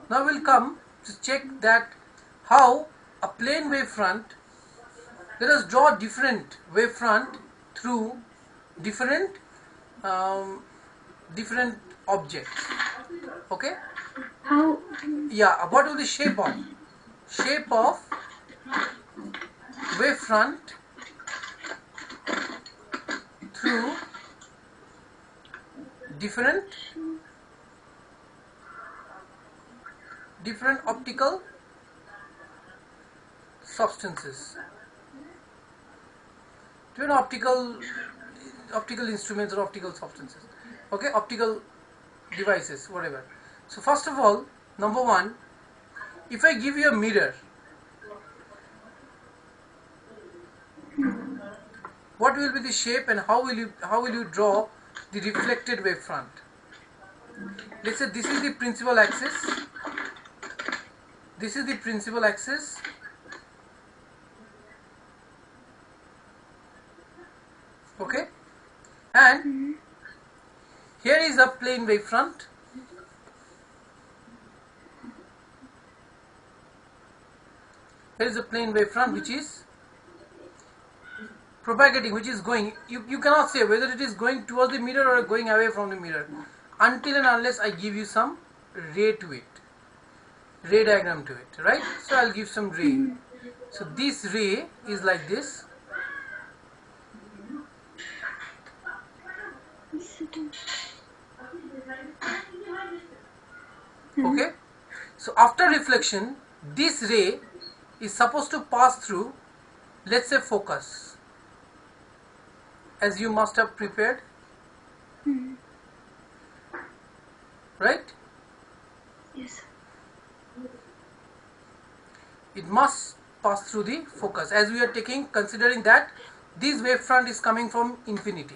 Now we'll come to check that how a plane wavefront. Let us draw different wavefront through different um, different objects. Okay? How? Yeah. What will the shape of? Shape of wavefront through different optical substances, different optical instruments or optical substances. Okay, optical devices, whatever. So first of all, number one, if I give you a mirror, what will be the shape and how will you draw the reflected wavefront? Let's say this is the principal axis. This is the principal axis. Okay, and here is a plane wavefront. Here is a plane wavefront which is propagating, which is going. You cannot say whether it is going towards the mirror or going away from the mirror until and unless I give you some ray to it, ray diagram to it, right? So I'll give some ray. So this ray is like this. Okay, so after reflection, this ray is supposed to pass through, let's say, focus, as you must have prepared, right? Yes. It must pass through the focus, as we are considering that this wavefront is coming from infinity,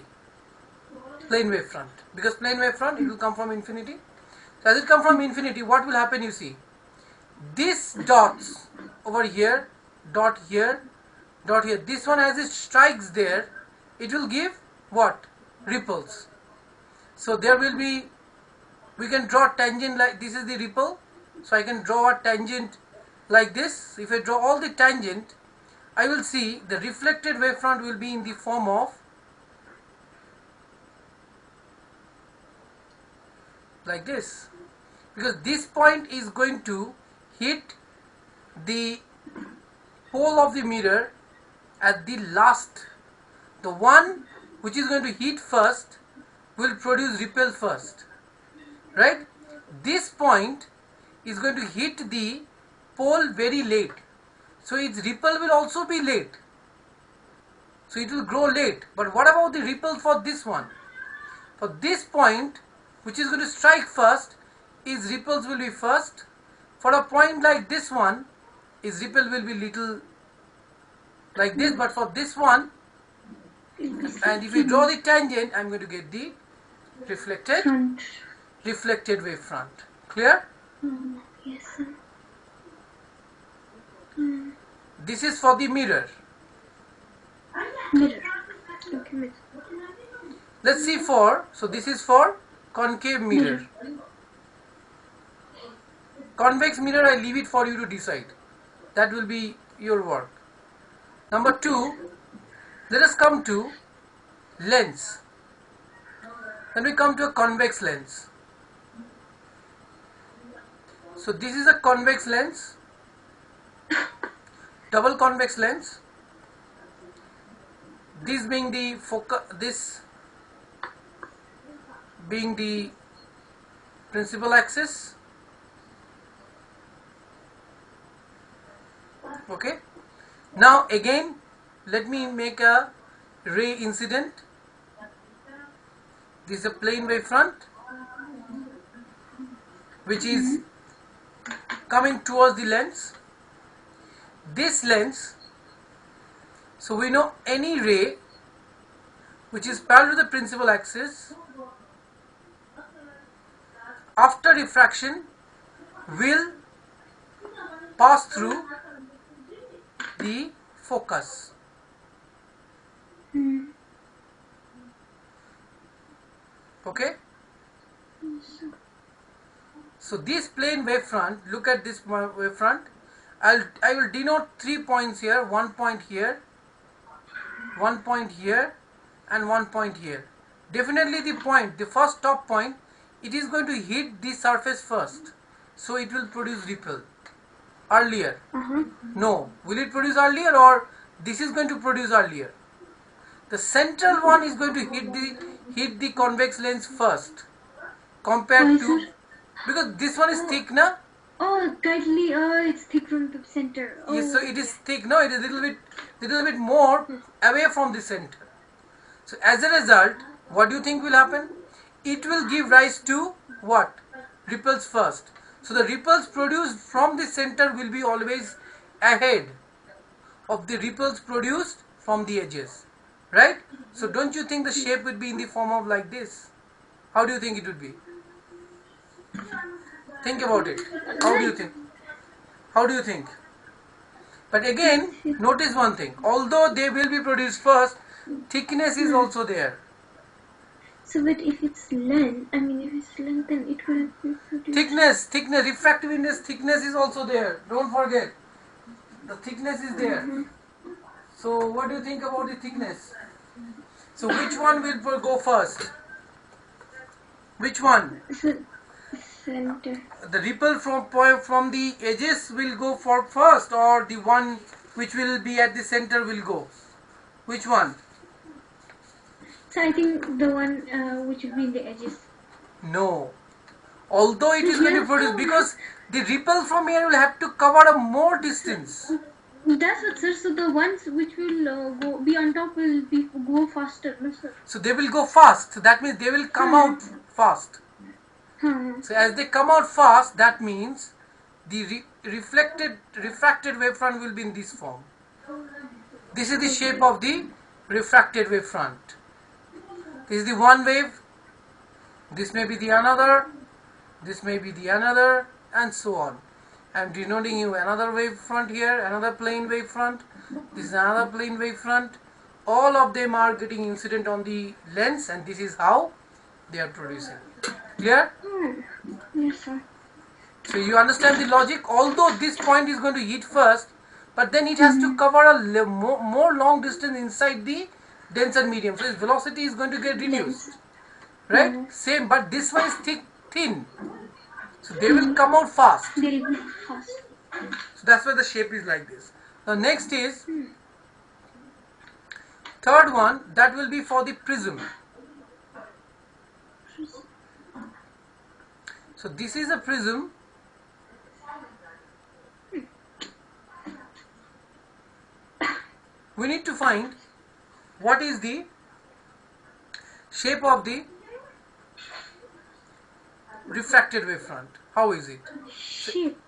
plane wavefront, because plane wavefront, it will come from infinity. So as it comes from infinity, what will happen? You see, these dots over here, dot here, dot here, this one, as it strikes there, it will give what? Ripples. So there will be, we can draw tangent like this is the ripple. So I can draw a tangent like this. If I draw all the tangent, I will see the reflected wavefront will be in the form of like this, because this point is going to hit the pole of the mirror at the last. The one which is going to hit first will produce ripple first, right? This point is going to hit the pole very late, so its ripple will also be late, so it will grow late. But what about the ripple for this one? For this point which is going to strike first, its ripples will be first. For a point like this one, its ripple will be little like this, but for this one, and if we draw the tangent, I'm going to get the reflected wavefront. Clear? Yes, sir. This is for the mirror. Mirror. Okay, miss. Let's see so this is for concave mirror. Convex mirror, I leave it for you to decide. That will be your work. Number 2, let us come to lens. Then we come to a convex lens. So this is a convex lens, double convex lens. This being the focus, this being the principal axis. Okay. Now again, let me make a ray incident. This is a plane wavefront which is coming towards the lens. This lens, so we know any ray which is parallel to the principal axis after refraction will pass through the focus. Okay. So this plane wavefront, look at this wavefront. I will denote 3 points here, 1 point here, 1 point here, and 1 point here. Definitely the first top point, it is going to hit the surface first, so it will produce ripple earlier. No, will it produce earlier, or this is going to produce earlier? The central one is going to hit the convex lens first, compared to, because this one is thick, na? Oh, tightly. Oh, it's thick from the center. Oh. Yes, so it is thick. No, it is little bit more away from the center. So as a result, what do you think will happen? It will give rise to what? Ripples first. So the ripples produced from the center will be always ahead of the ripples produced from the edges, right? So don't you think the shape would be in the form of like this? How do you think it would be? Think about it. How do you think? How do you think? But again, notice one thing. Although they will be produced first, thickness is also there. So, but if it's length, if it's length, then it will be produced. Thickness, refractive index thickness is also there. Don't forget. The thickness is there. So, what do you think about the thickness? So, which one will go first? Which one? So, center. The ripple from the edges will go for first, or the one which will be at the center will go? Which one? So I think the one which will be in the edges. No. Although it is going to produce, because the ripple from here will have to cover a more distance. That's what, sir. So the ones which will be on top will go faster, no, sir? So they will go fast. That means they will come out fast. So as they come out fast, that means the refracted wavefront will be in this form. This is the shape of the refracted wavefront. This is the one wave. This may be the another. This may be the another, and so on. I am denoting you another wavefront here, another plane wavefront. This is another plane wavefront. All of them are getting incident on the lens, and this is how they are producing. Clear? Yes, sir. So you understand the logic. Although this point is going to hit first, but then it has to cover a more long distance inside the denser medium. So its velocity is going to get reduced, right? Same, but this one is thin. So they will come out fast. They will be fast. So that's why the shape is like this. Now next is third one. That will be for the prism. So this is a prism. We need to find what is the shape of the refracted wavefront. How is it? Shape.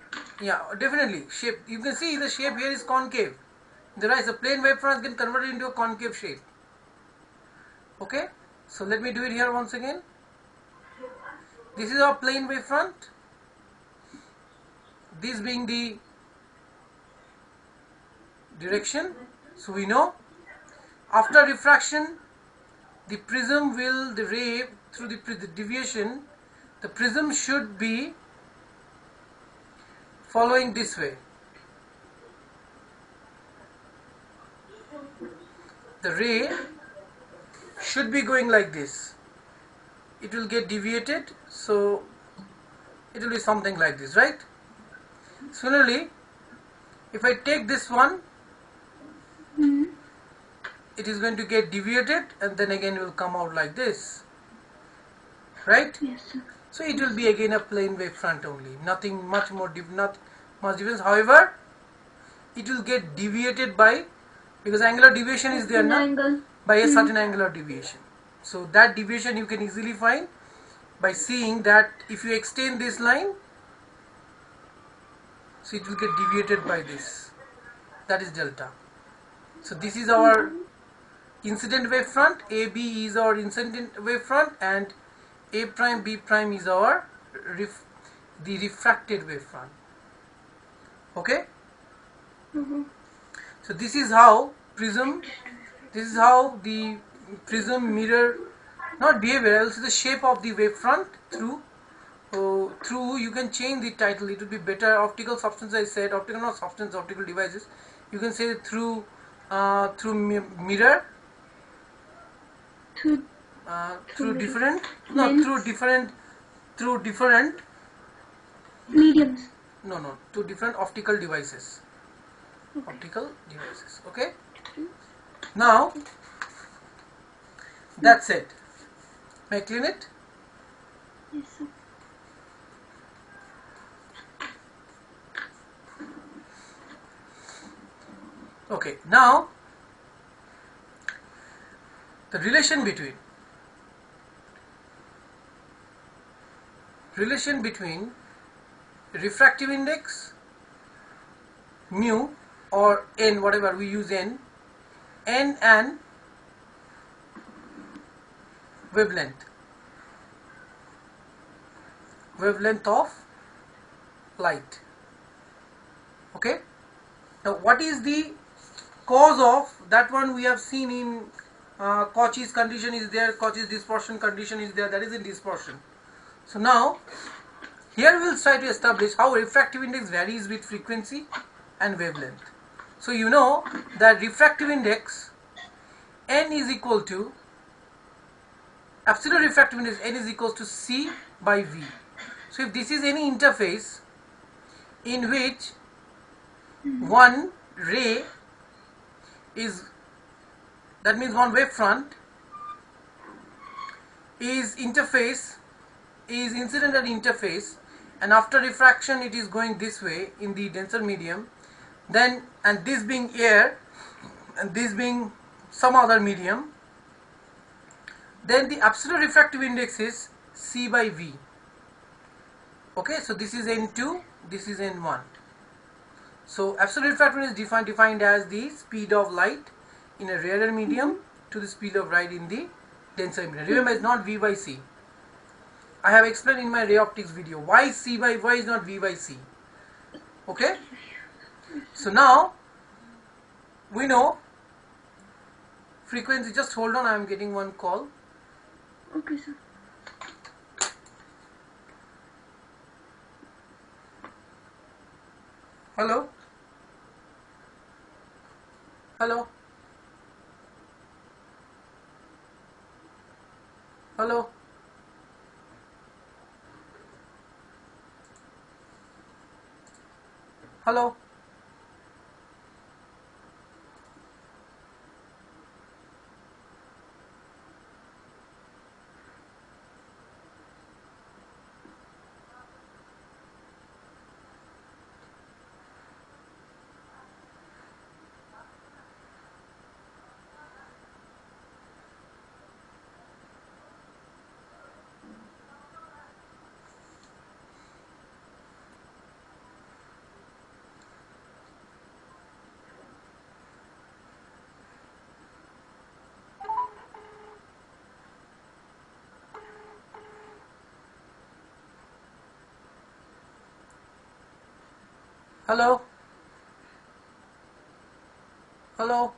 Yeah, definitely shape. You can see the shape here is concave. There is a plane wavefront can convert it into a concave shape. Okay, so let me do it here once again. This is our plane wavefront. This being the direction. So we know after refraction, the prism will, the ray through the deviation, the prism should be following this way. The ray should be going like this. It will get deviated, so it will be something like this, right? Similarly, if I take this one, it is going to get deviated, and then again it will come out like this, right? Yes, sir. So it will be again a plane wavefront only, nothing much more, not much difference. However, it will get deviated by, because angular deviation is there now, by a certain angular deviation. So that deviation you can easily find by seeing that if you extend this line, so it will get deviated by this. That is delta. So this is our incident wavefront. AB is our incident wavefront, and A prime B prime is our the refracted wavefront. Okay. So this is how prism. This is how the prism mirror, not behavior, also the shape of the wavefront through through, you can change the title, it would be better. Optical substance, I said, optical not substance, optical devices. You can say through mirror, through different, no, lens. through different Mediums. no, to different optical devices. Okay. Optical devices. Okay. Now that's it. May I clean it? Yes, sir. Okay. Now the relation between refractive index mu or n, whatever we use, n and wavelength of light. Okay. Now what is the cause of that one? We have seen in Cauchy's condition is there, Cauchy's dispersion condition is there, that is in dispersion. So now here we will try to establish how refractive index varies with frequency and wavelength. So you know that refractive index n is equal to, absolute refractive index n is equal to c by v. So if this is any interface in which one ray is, that means one wave front is incident at interface, and after refraction it is going this way in the denser medium, then, and this being air and this being some other medium, then the absolute refractive index is c by v. Okay, so this is n2, this is n1. So absolute refractive index is defined as the speed of light in a rarer medium to the speed of light in the denser medium. Remember, it's not v by c. I have explained in my ray optics video why c by y is not v by c. Okay. So now we know frequency. Just hold on, I am getting one call. Okay, sir. Hello. Hello. Hello. Hello. Hello. Hello.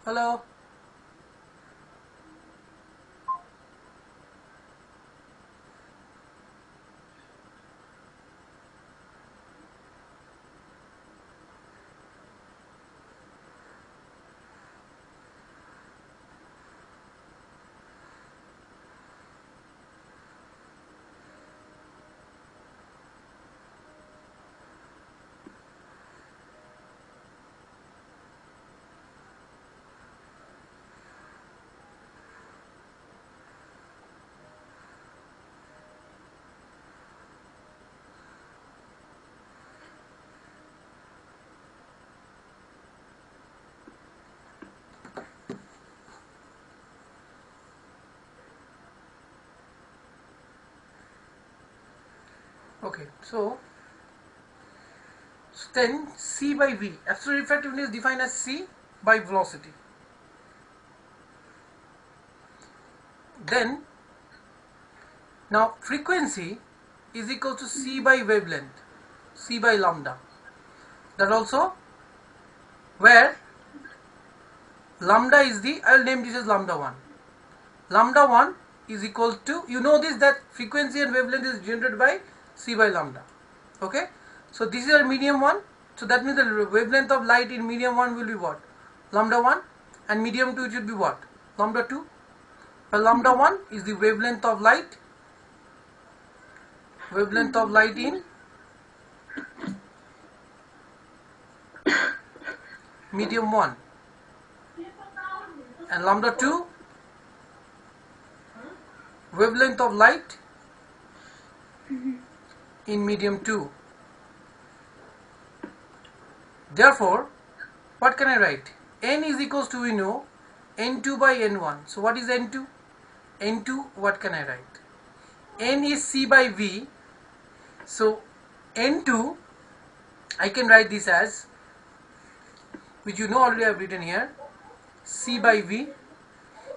Hello. Okay, so then c by v, absolute refractive index is defined as c by velocity. Then now frequency is equal to c by wavelength, c by lambda. That also, where lambda is the, I will name this as lambda 1. Lambda 1 is equal to, you know this, that frequency and wavelength is generated by c by lambda. Okay, so this is our medium 1, so that means the wavelength of light in medium 1 will be what? Lambda 1, and medium 2 it should be what? Lambda 2. Well, lambda 1 is the wavelength of light in medium 1, and lambda 2 wavelength of light in medium 2. Therefore, what can I write? N is equals to, we know, N2 by N1. So what is N2? N2, what can I write? N is C by V. So N2, I can write this as, which you know already I have written here, C by V.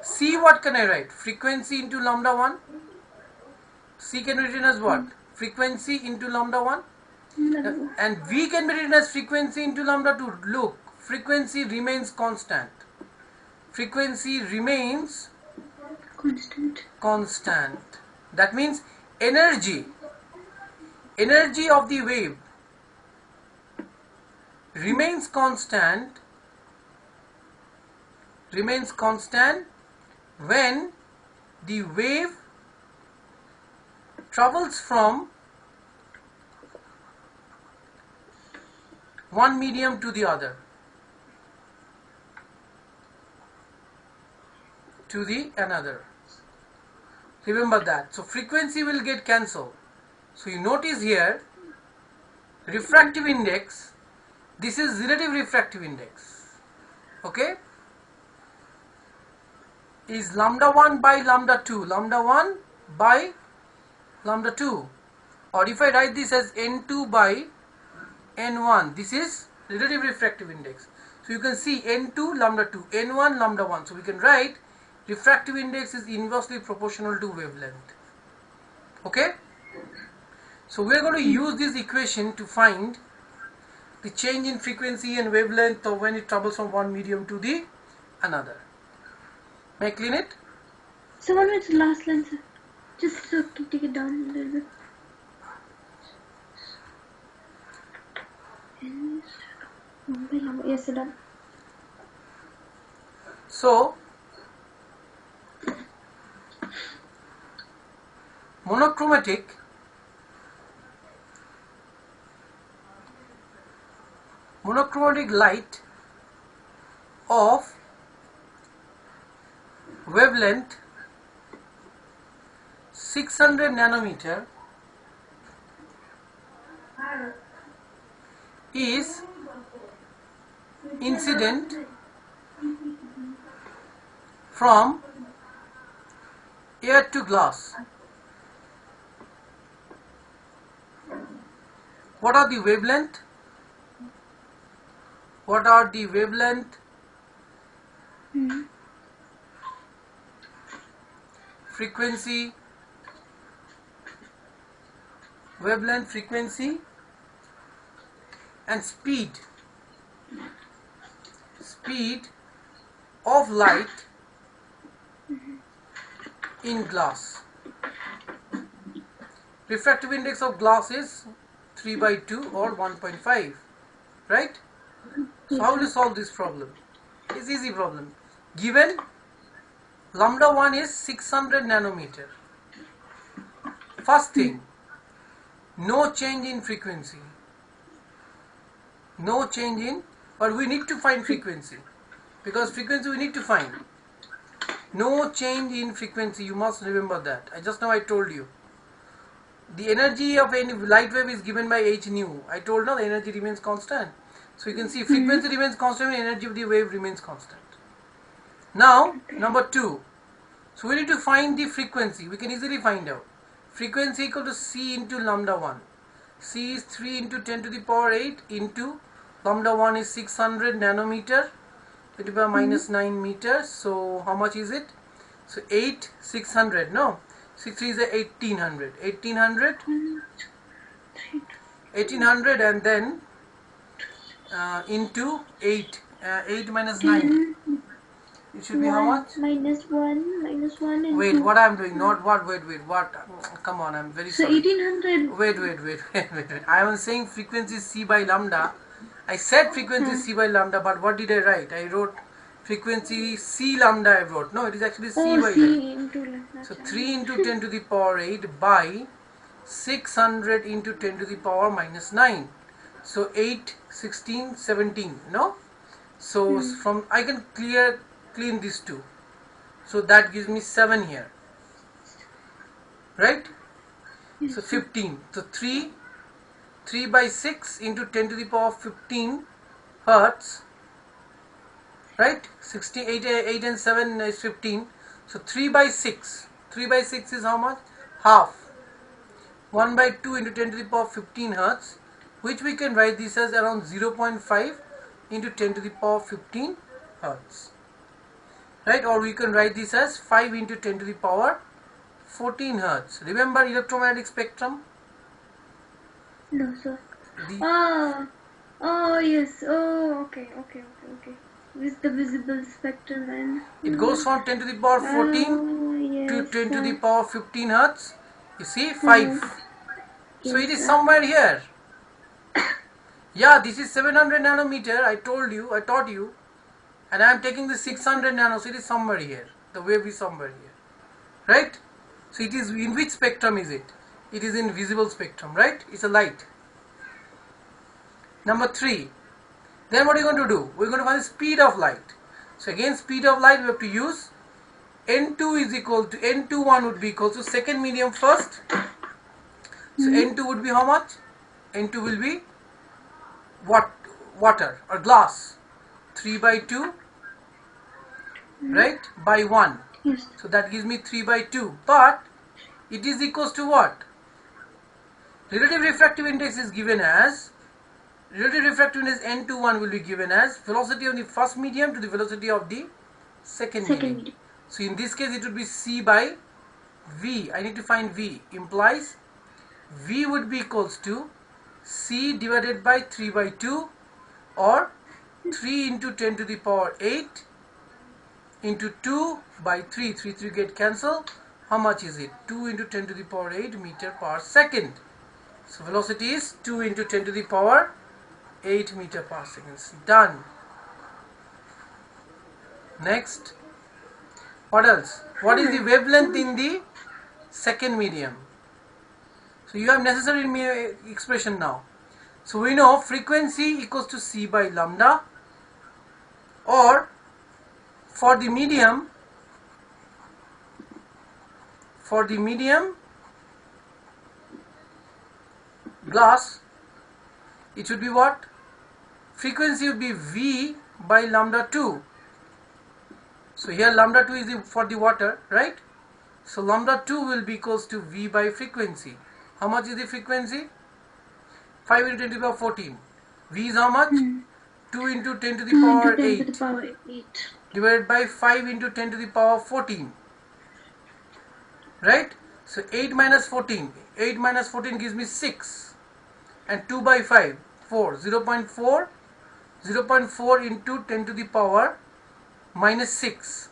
C, what can I write? Frequency into lambda 1. C can be written as what? Frequency into lambda 1. And V can be written as frequency into lambda 2. Look, frequency remains constant. Frequency remains constant. That means energy of the wave remains constant when the wave travels from one medium to the other, to the another. Remember that. So frequency will get cancelled. So you notice here, refractive index, this is relative refractive index, okay, is lambda 1 by lambda 2, lambda 1 by lambda 2, or if I write this as N2 by N1, this is relative refractive index. So you can see N2 lambda 2, N1 lambda 1. So we can write refractive index is inversely proportional to wavelength. Okay, so we are going to use this equation to find the change in frequency and wavelength of when it travels from one medium to the another. May I clean it? So what was the last line, sir? Just to take it down a little bit. Yes, sir, done. So monochromatic light of wavelength 600 nanometer is incident from air to glass. What are the wavelength? What are the wavelength? Frequency, wavelength, frequency, and speed of light in glass. Refractive index of glass is 3 by 2 or 1.5, right? So how will you solve this problem? It's easy problem. Given lambda 1 is 600 nanometer. First thing, no change in frequency. No change in, but we need to find frequency, because frequency we need to find. No change in frequency, you must remember that. Just now I told you. The energy of any light wave is given by h nu. I told now the energy remains constant. So you can see frequency remains constant and energy of the wave remains constant. Now, number 2. So we need to find the frequency. We can easily find out. Frequency equal to C into lambda 1. C is 3 into 10 to the power 8 into lambda 1 is 600 nanometer, 10 to the power minus 9 meters. So how much is it? So 8, 600, no? 6 is 1800. 1800 and then into 8. 8 minus 9 It should be how much? minus 1 into... Wait, what I'm doing? Not what? Wait, what? Come on, I'm very So sorry. 1800. Wait. I am saying frequency C by lambda. I said frequency C by lambda, but what did I write? I wrote frequency C lambda. I wrote. No, it is actually C by C lambda. into lambda. So 3 into 10 to the power 8 by 600 into 10 to the power minus 9. So 8, 16, 17. No? So from I can clean these two. So that gives me 7 here. Right? Yes, So 15. So 3 by 6 into 10 to the power 15 hertz. Right? 8 and 7 is 15. So 3 by 6. 3 by 6 is how much? Half. 1 by 2 into 10 to the power 15 hertz, which we can write this as around 0.5 into 10 to the power 15 hertz. Right? Or we can write this as 5 into 10 to the power 14 hertz. Remember electromagnetic spectrum? No, sir. Oh, yes. Oh, okay. With the visible spectrum and... It goes from 10 to the power 14 to 10 to the power 15 hertz. You see, 5. So it is somewhere here. Yeah, this is 700 nanometer. I taught you. And I am taking the 600 nano. So it is somewhere here. The wave is somewhere here. Right? So it is in which spectrum is it? It is in visible spectrum, right? It's a light. Number 3. Then what are you going to do? We're going to find the speed of light. So again, speed of light we have to use N2 is equal to N21 would be equal to second medium first. So N2 would be how much? N2 will be water or glass. 3 by 2, right? By 1. Yes. So that gives me 3 by 2. But it is equals to what? Relative refractive index is given as, relative refractive index N21 will be given as velocity of the first medium to the velocity of the second medium. So in this case it would be C by V. I need to find V. Implies V would be equals to C divided by 3 by 2 or 3 into 10 to the power 8 into 2 by 3. 3 get cancelled. How much is it? 2 into 10 to the power 8 meter per second. So velocity is 2 into 10 to the power 8 meter per second. Done. Next. What else? What is the wavelength in the second medium? So you have necessary expression now. So we know frequency equals to C by lambda, or for the medium glass, it should be what? Frequency would be V by lambda 2. So here lambda 2 is for the water, right? So lambda 2 will be equals to V by frequency. How much is the frequency? 5 into 10 to the power 14. V is how much? 2 into 10 to the power 8 divided by 5 into 10 to the power 14. Right? So 8 minus 14. 8 minus 14 gives me 6. And 2 by 5, 4. 0.4. 0.4 into 10 to the power minus 6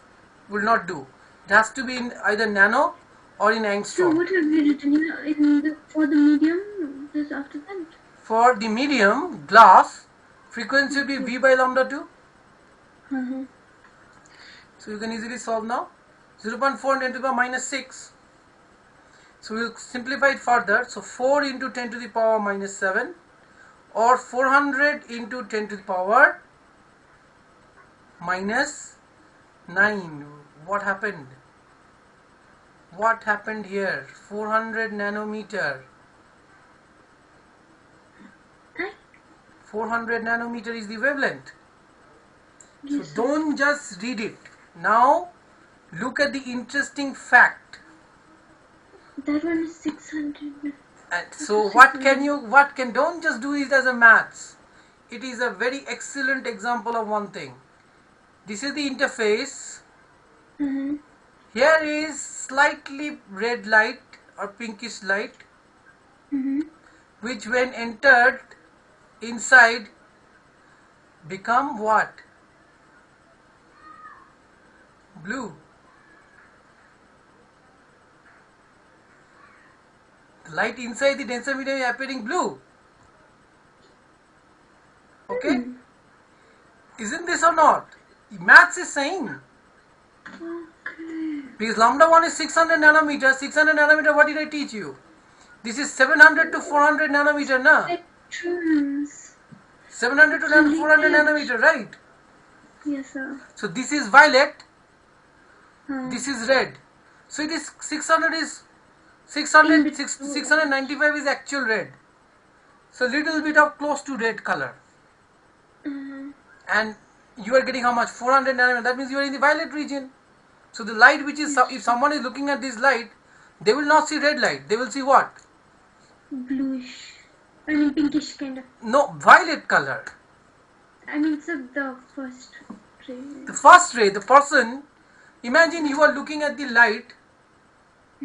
will not do. It has to be in either nano or in angstrom. So what have we written for the medium just after that? For the medium glass, frequency will be V by lambda 2. So you can easily solve now. 0.4 into 10 to the power minus 6. So we will simplify it further. So 4 into 10 to the power minus 7 or 400 into 10 to the power minus 9. What happened? What happened here? 400 nanometer. 400 nanometer is the wavelength. So don't just read it. Now look at the interesting fact. That one is 600. And so don't just do it as a maths. It is a very excellent example of one thing. This is the interface. Here is slightly red light or pinkish light, which when entered inside become what? Blue. The light inside the denser medium is appearing blue. Okay? Isn't this or not? Maths is saying. Okay. Because lambda 1 is 600 nanometer. 600 nanometer, what did I teach you? This is 700 to 400 nanometer, na? Electrons. 700 to 400 nanometer, right? Yes, sir. So this is violet, Huh. this is red. So it is 600 is 600, 695 is actual red. So little bit of close to red color. And you are getting how much? 400 nanometer. That means you are in the violet region. So the light which is, if someone is looking at this light, they will not see red light. They will see what? Bluish. I mean pinkish kind of. No, violet color. I mean, it's the first ray. The first ray, the person, imagine you are looking at the light.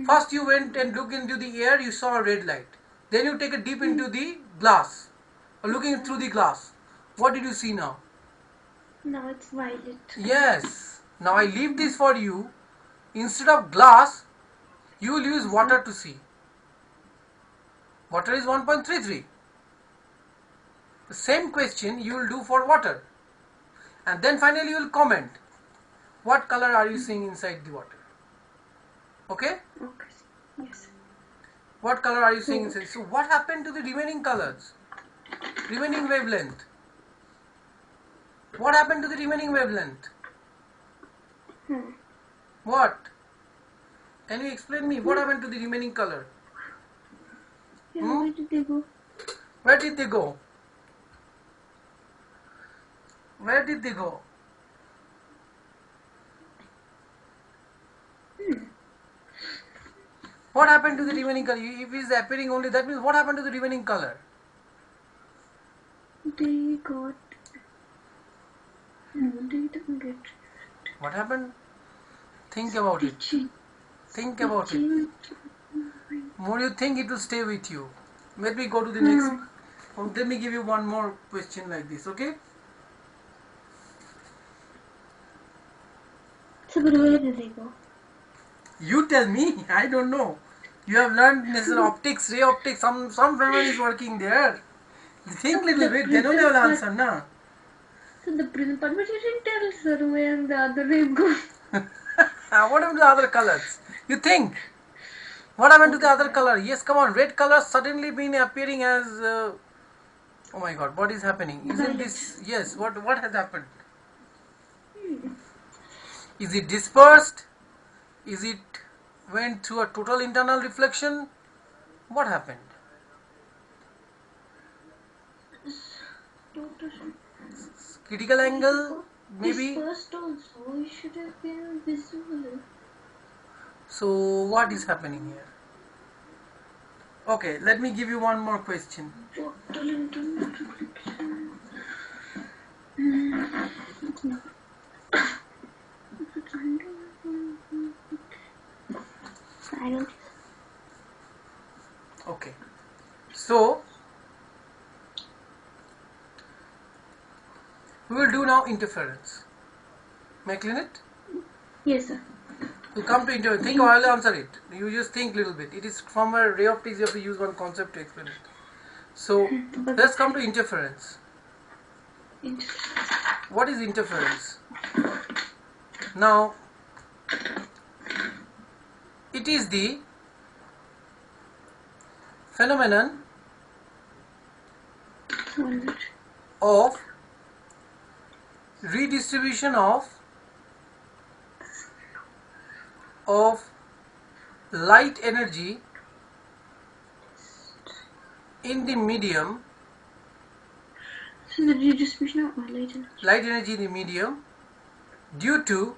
First you went and looked into the air, you saw a red light. Then you take a dip into the glass, or looking through the glass. What did you see now? Now it's violet. Yes. Now I leave this for you. Instead of glass, you will use water to see. Water is 1.33. The same question you will do for water. And then finally you will comment. What color are you seeing inside the water? Okay? Okay. Yes. What color are you seeing inside? So what happened to the remaining colors? Remaining wavelength? What happened to the remaining wavelength? What? Can you explain me what happened to the remaining color? Yeah, where did they go? Where did they go? Where did they go? What happened to the remaining color? If it is appearing only, that means what happened to the remaining color? They got. No, they didn't get. What happened? Think about it. Think about it. More you think, it will stay with you. Let me go to the next. Let me give you one more question like this, okay? So, but where did they go? You tell me. I don't know. You have learned this optics, ray optics. Some family is working there. Think little bit. Then only I will answer, na. So the prism part, but you didn't tell sir where the other ray go. What happened to the other colors? You think? What happened to the other color? Yes, come on. Red color suddenly been appearing as. Oh my God! What is happening? Isn't this? Yes. What has happened? Is it dispersed? Is it went through a total internal reflection? What happened? Critical angle, maybe. Dispersed also, it should have been visible. So what is happening here? Okay, let me give you one more question. Total internal reflection. I don't. Okay, so we will do now interference. May I clean it? Yes, sir. You come to interference. Think, I'll answer it. You just think a little bit. It is from a ray optics. You have to use one concept to explain it. So let's come to interference. What is interference? Now, it is the phenomenon of redistribution of light energy in the medium. So the redistribution of light energy in the medium due to,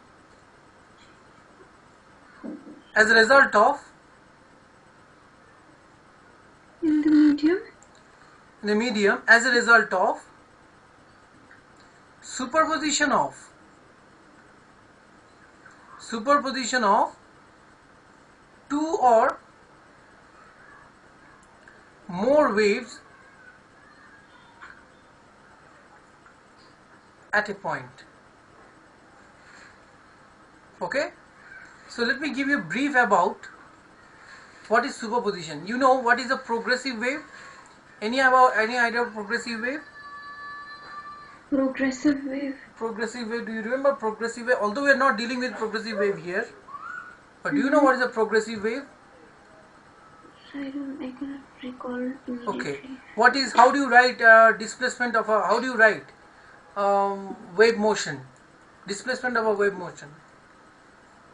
as a result of, in the medium as a result of superposition of two or more waves at a point. Okay, so let me give you a brief about what is superposition. You know what is a progressive wave? Any idea of progressive wave? Progressive wave. Progressive wave. Do you remember progressive wave? Although we are not dealing with progressive wave here, but do you know Mm-hmm. what is a progressive wave? I cannot recall Okay. immediately. What is? How do you write displacement of a? How do you write wave motion? Displacement of a wave motion.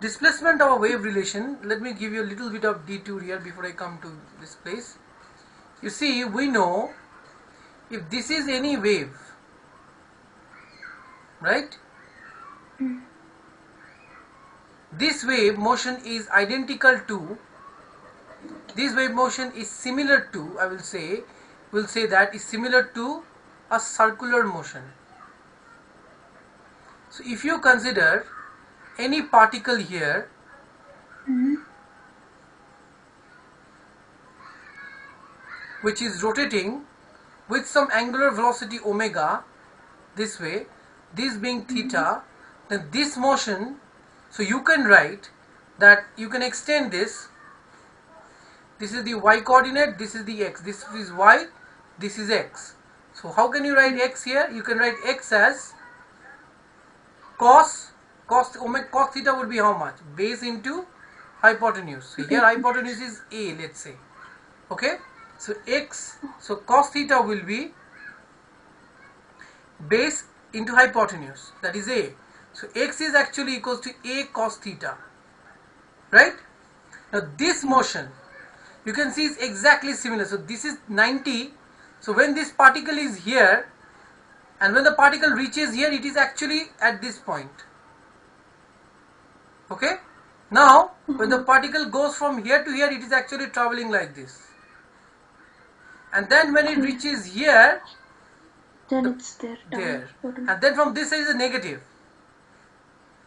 Displacement of a wave relation. Let me give you a little bit of detour here before I come to this place. You see, we know if this is any wave, right? Mm. This wave motion is identical to, this wave motion is similar to, I will say that is similar to a circular motion. So if you consider any particle here, Mm-hmm. which is rotating with some angular velocity omega this way, this being theta, then this motion, so you can write that, you can extend this. This is the y coordinate, this is the x, this is y, this is x. So how can you write x here? You can write x as cos theta would be how much? Base into hypotenuse. So here hypotenuse is a, let's say. Okay, so so cos theta will be base into hypotenuse, that is a. So x is actually equals to a cos theta, right? Now this motion, you can see is exactly similar. So this is 90. So when this particle is here and when the particle reaches here, it is actually at this point. Okay, now when the particle goes from here to here, it is actually traveling like this, and then when it Okay. reaches here, Then it's there. there, Bottom. and then from this side is a negative.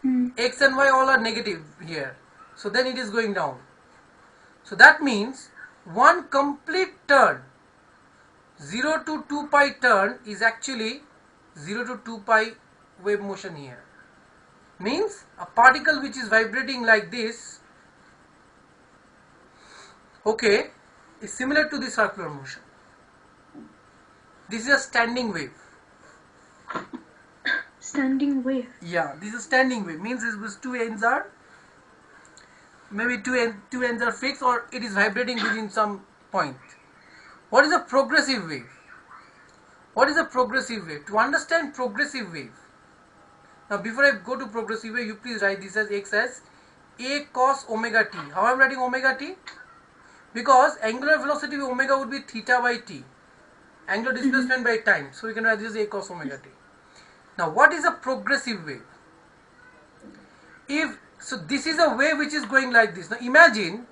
Mm. X and y all are negative here, so then it is going down. So that means one complete turn, 0 to 2 pi turn, is actually 0 to 2 pi wave motion here. Means a particle which is vibrating like this, okay, is similar to the circular motion. This is a standing wave. Standing wave. Yeah, this is standing wave. Means these two ends are, maybe two ends are fixed, or it is vibrating within some point. What is a progressive wave? What is a progressive wave? To understand progressive wave, now before I go to progressive wave, you please write this as x as a cos omega t. How I am writing omega t? Because angular velocity of omega would be theta by t, angular displacement by time. So we can write this as a cos omega t. Now what is a progressive wave? If so, this is a wave which is going like this. Now imagine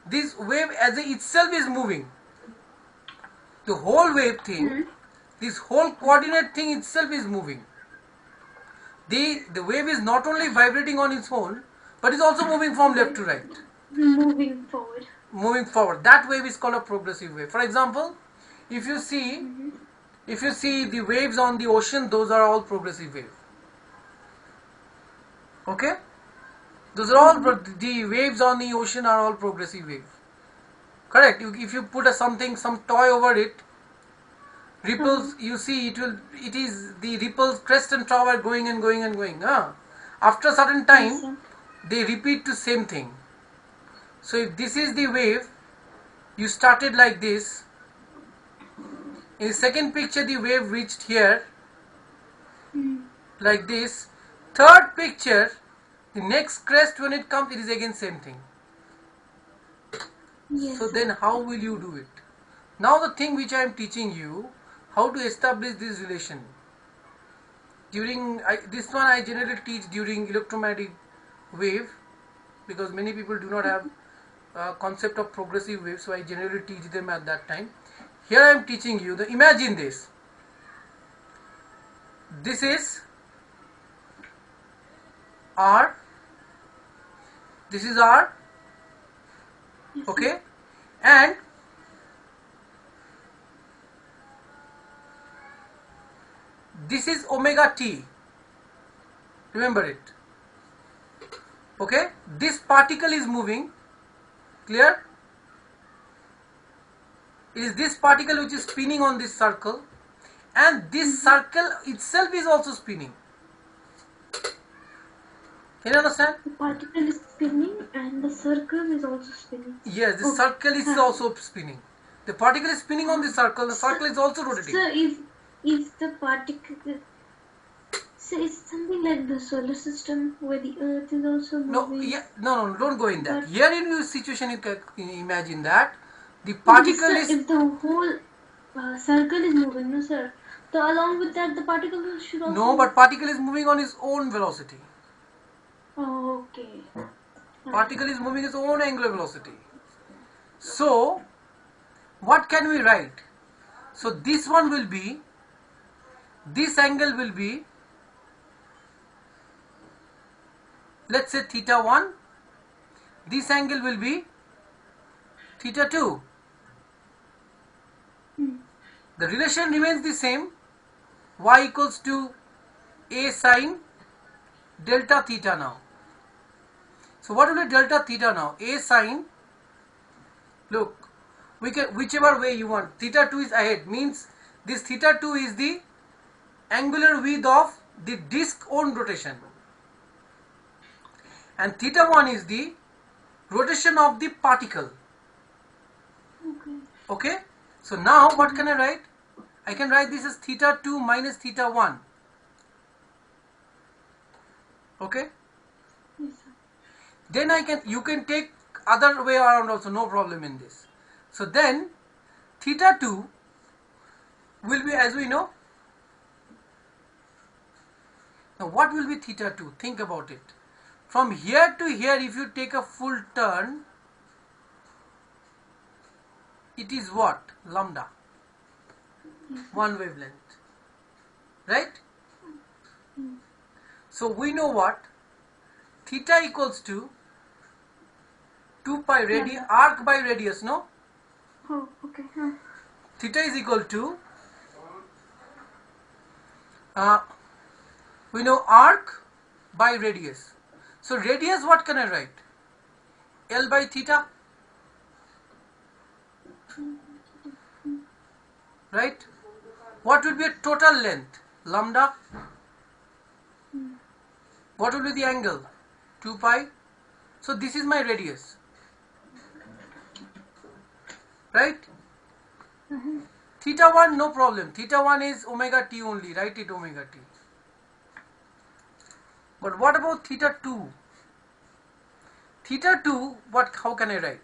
this wave as itself is moving. The whole wave thing, this whole coordinate thing itself is moving. The wave is not only vibrating on its own, but is also moving from left to right. Moving forward. Moving forward. That wave is called a progressive wave. For example, if you see the waves on the ocean, those are all progressive wave. Okay? Those are all the waves on the ocean are all progressive wave. Correct? If you put some toy over it, ripples, you see it is the ripples, crest and trough are going and going and going. After a certain time, they repeat the same thing. So if this is the wave, you started like this. In the second picture, the wave reached here, like this. Third picture, the next crest when it comes, it is again same thing. Yes. So then how will you do it? Now the thing which I am teaching you, how to establish this relation. This one I generally teach during electromagnetic wave, because many people do not have concept of progressive wave, so I generally teach them at that time. Here I am teaching you imagine this. This is R. This is R. Okay, and this is omega t. Remember it. Okay, this particle is moving. Clear? It is this particle which is spinning on this circle, and this circle itself is also spinning. Can you understand? The particle is spinning and the circle is also spinning. Yes, the Okay. circle is also spinning. The particle is spinning on the circle is also rotating. So if the particle, so it's something like the solar system where the Earth is also moving. No, don't go in that. But- Here in this situation, you can imagine that the particle is. If the whole circle is moving, no sir. So along with that, the particle should also. No, but particle is moving on its own velocity. Oh, okay. Particle is moving its own angular velocity. So, what can we write? So this one will be, this angle will be, let's say theta 1. This angle will be theta 2. The relation remains the same. Y equals to A sine delta theta now. So what will be delta theta now? A sine, look, we can, whichever way you want, theta 2 is ahead, means this theta 2 is the angular width of the disk own rotation, and theta 1 is the rotation of the particle. Okay, so now what can I write? I can write this as theta 2 minus theta 1. Okay, Yes, sir. then you can take other way around also, no problem in this. So then theta 2 will be, as we know, now what will be theta 2? Think about it. From here to here, if you take a full turn, it is what? Lambda. One wavelength. Right? So we know what? Theta equals to 2 pi radius, arc by radius, no? Oh, okay. Theta is equal to, we know arc by radius. So radius, what can I write? L by theta. Right? What will be a total length? Lambda. What will be the angle? 2 pi. So this is my radius. Right? Theta 1, no problem. Theta 1 is omega t only. Write it omega t. But what about theta 2? Theta 2, how can I write?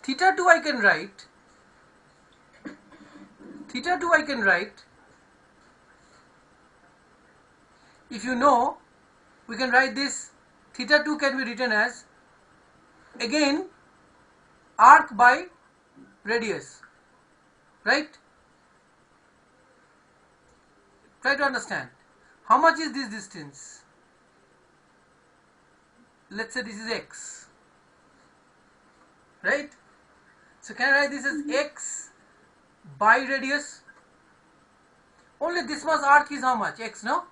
Theta 2 I can write. Theta 2 I can write. If you know, we can write this. Theta 2 can be written as, again, arc by radius. Right? Try to understand. How much is this distance? Let's say this is x. Right? So can I write this as x by radius? Only this much arc is how much? X, no?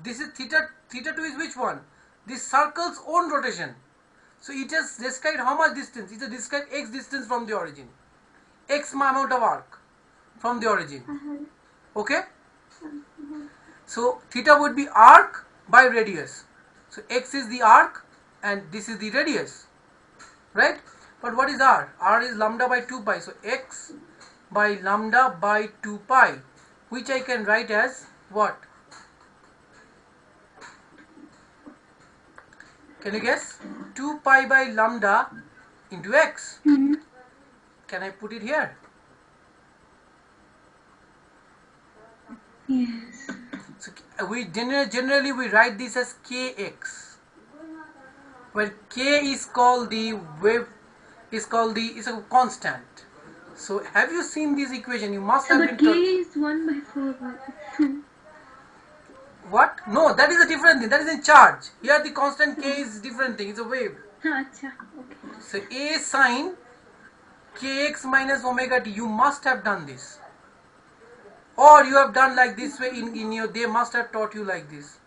This is theta 2 is which one? This circle's own rotation. So it has described how much distance? It has described x distance from the origin. X amount of arc from the origin. Okay? So theta would be arc by radius. So x is the arc and this is the radius. Right? But what is r? R is lambda by 2 pi. So x by lambda by 2 pi, which I can write as what? Can you guess? 2 pi by lambda into x. Can I put it here? Yes. So we generally we write this as kx, where k is called the wave, is a constant. So have you seen this equation? You must have But been K taught. is 1 by 4. What? No, that is a different thing. That is in charge. Here the constant k is different thing. It's a wave. Acha. Okay. So a sine kx minus omega t. You must have done this, or you have done like this way in your. They must have taught you like this.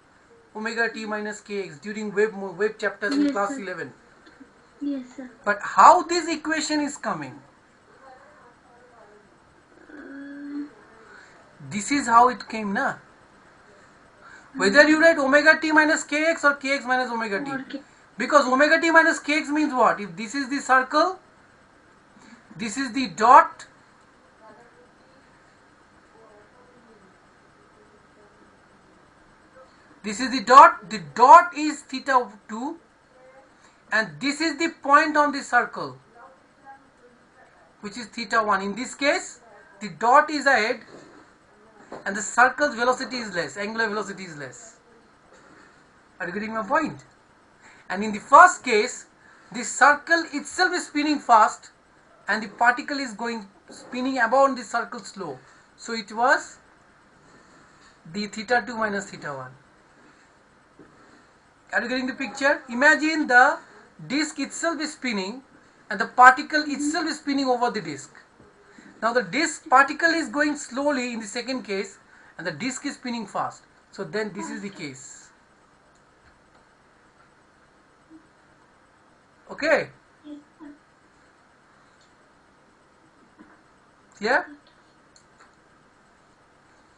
omega t minus kx during wave chapters in Yes, class sir. 11. Yes, sir. But how this equation is coming? This is how it came, na? Whether you write omega t minus kx or kx minus omega t. Okay. Because omega t minus kx means what? If this is the circle, this is the dot, this is the dot is theta 2, and this is the point on the circle, which is theta 1. In this case, the dot is ahead and the circle's velocity is less, angular velocity is less. Are you getting my point? And in the first case, the circle itself is spinning fast and the particle is spinning about the circle slow. So it was the theta 2 minus theta 1. Are you getting the picture? Imagine the disk itself is spinning and the particle itself is spinning over the disk. Now the disk particle is going slowly in the second case and the disk is spinning fast. So then this is the case. Okay? Yes, sir. Yeah?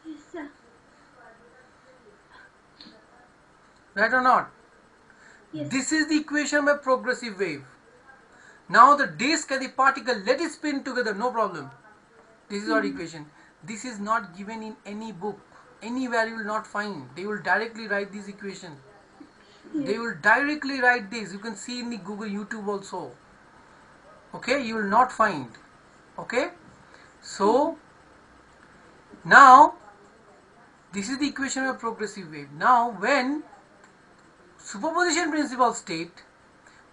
Yes, sir. Right or not? Yes. This is the equation of a progressive wave. Now the disk and the particle, let it spin together, no problem. This is our equation. This is not given in any book. Anywhere you will not find. They will directly write this equation. Yes. They will directly write this. You can see in the Google, YouTube also. Okay, you will not find. Okay, so now this is the equation of a progressive wave. Now when superposition principle state,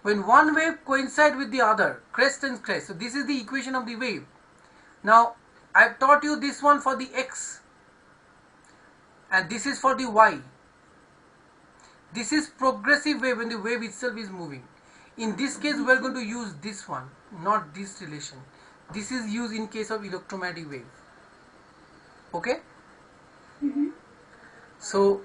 when one wave coincides with the other, crest and crest. So this is the equation of the wave. Now I have taught you this one for the x and this is for the y. This is progressive wave when the wave itself is moving. In this case we are going to use this one, not this relation. This is used in case of electromagnetic wave. Okay? So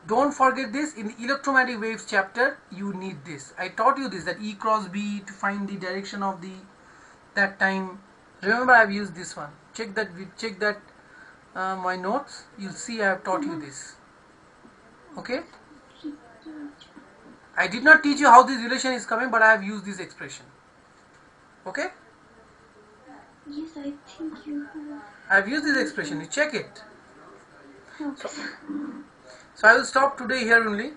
don't forget this. In the electromagnetic waves chapter you need this. I taught you this, that E cross B to find the direction of the that time. Remember I have used this one. Check that my notes. You'll see I have taught you this. Okay? I did not teach you how this relation is coming, but I have used this expression. Okay? Yes, I think you have. I have used this expression. You check it. Okay. So I will stop today here only.